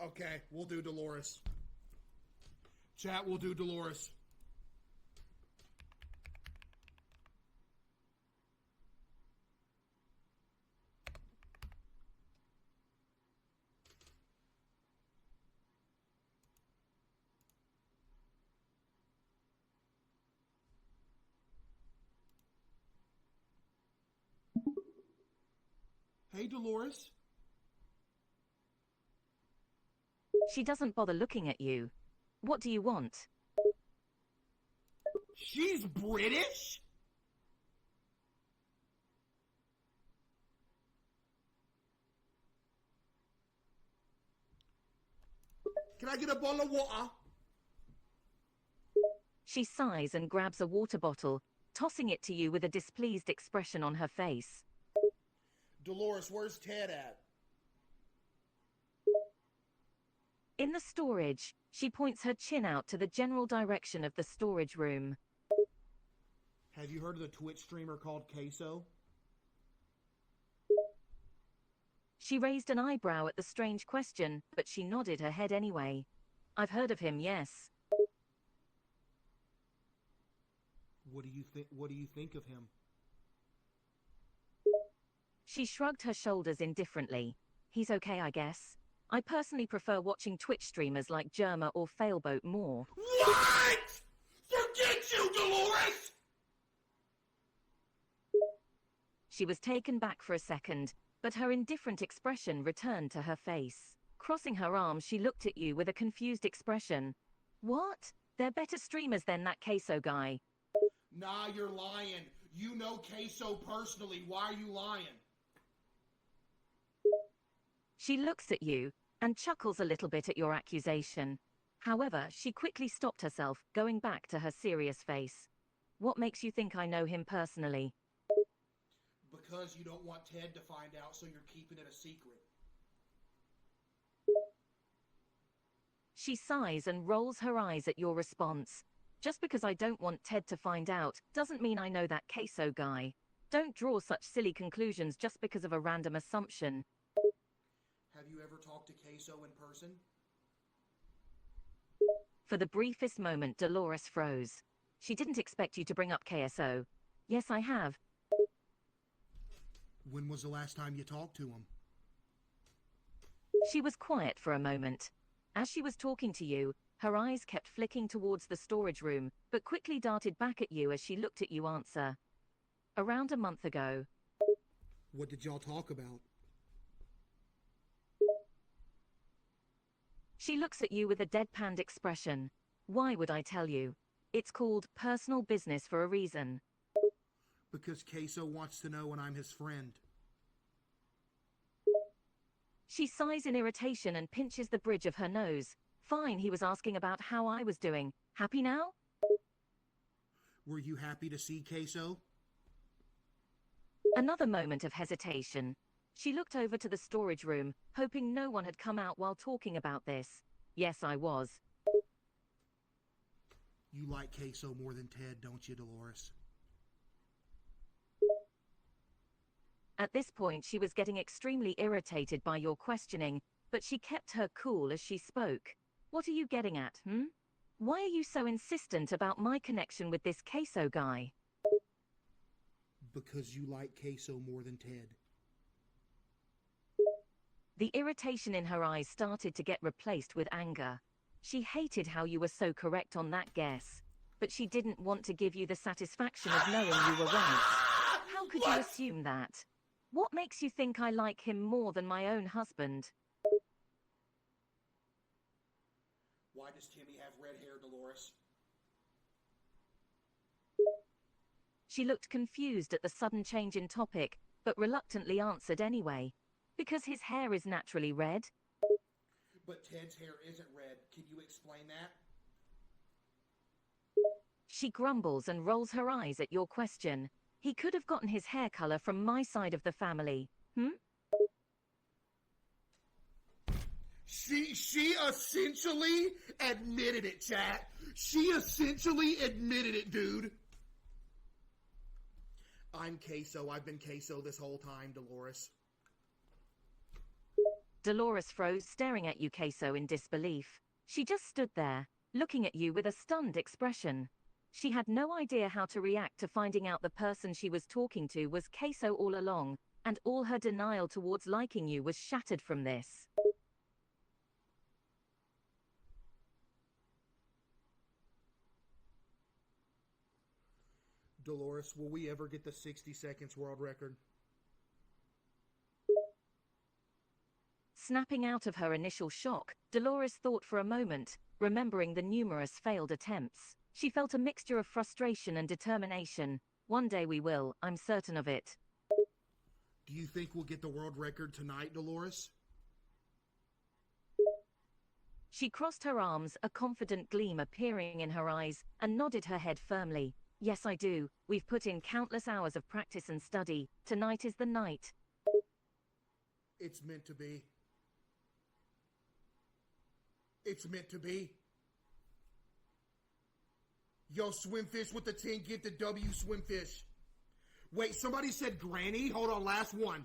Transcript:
Okay, we'll do Dolores. Chat, we'll do Dolores. Hey, Dolores. She doesn't bother looking at you. What do you want? She's British? Can I get a bottle of water? She sighs and grabs a water bottle, tossing it to you with a displeased expression on her face. Dolores, where's Ted at? In the storage, she points her chin out to the general direction of the storage room. Have you heard of the Twitch streamer called CaseOh? She raised an eyebrow at the strange question, but she nodded her head anyway. I've heard of him, yes. What do you think of him? She shrugged her shoulders indifferently. He's okay, I guess. I personally prefer watching Twitch streamers like Germa or Failboat more. What? Forget you, Dolores! She was taken back for a second, but her indifferent expression returned to her face. Crossing her arms, she looked at you with a confused expression. What? They're better streamers than that CaseOh guy. Nah, you're lying. You know CaseOh personally. Why are you lying? She looks at you and chuckles a little bit at your accusation. However, she quickly stopped herself, going back to her serious face. What makes you think I know him personally? Because you don't want Ted to find out, so you're keeping it a secret. She sighs and rolls her eyes at your response. Just because I don't want Ted to find out doesn't mean I know that CaseOh guy. Don't draw such silly conclusions just because of a random assumption. Have you ever talked to CaseOh in person? For the briefest moment, Dolores froze. She didn't expect you to bring up CaseOh. Yes, I have. When was the last time you talked to him? She was quiet for a moment. As she was talking to you, her eyes kept flicking towards the storage room, but quickly darted back at you as she looked at you answer. Around a month ago. What did y'all talk about? She looks at you with a deadpanned expression. Why would I tell you? It's called personal business for a reason. Because CaseOh wants to know when I'm his friend. She sighs in irritation and pinches the bridge of her nose. Fine, he was asking about how I was doing. Happy now? Were you happy to see CaseOh? Another moment of hesitation. She looked over to the storage room, hoping no one had come out while talking about this. Yes, I was. You like CaseOh more than Ted, don't you, Dolores? At this point, she was getting extremely irritated by your questioning, but she kept her cool as she spoke. What are you getting at, Why are you so insistent about my connection with this CaseOh guy? Because you like CaseOh more than Ted. The irritation in her eyes started to get replaced with anger. She hated how you were so correct on that guess, but she didn't want to give you the satisfaction of knowing you were right. How could you assume that? What makes you think I like him more than my own husband? Why does Timmy have red hair, Dolores? She looked confused at the sudden change in topic, but reluctantly answered anyway. Because his hair is naturally red. But Ted's hair isn't red. Can you explain that? She grumbles and rolls her eyes at your question. He could have gotten his hair color from my side of the family, She essentially admitted it, chat. She essentially admitted it, dude. I'm CaseOh. I've been CaseOh this whole time, Dolores. Dolores froze, staring at you, CaseOh, in disbelief. She just stood there, looking at you with a stunned expression. She had no idea how to react to finding out the person she was talking to was CaseOh all along, and all her denial towards liking you was shattered from this. Dolores, will we ever get the 60 seconds world record? Snapping out of her initial shock, Dolores thought for a moment, remembering the numerous failed attempts. She felt a mixture of frustration and determination. One day we will, I'm certain of it. Do you think we'll get the world record tonight, Dolores? She crossed her arms, a confident gleam appearing in her eyes, and nodded her head firmly. Yes, I do. We've put in countless hours of practice and study. Tonight is the night. It's meant to be. It's meant to be. Yo, Swimfish with the 10, get the W, Swimfish. Wait, somebody said Granny? Hold on, last one.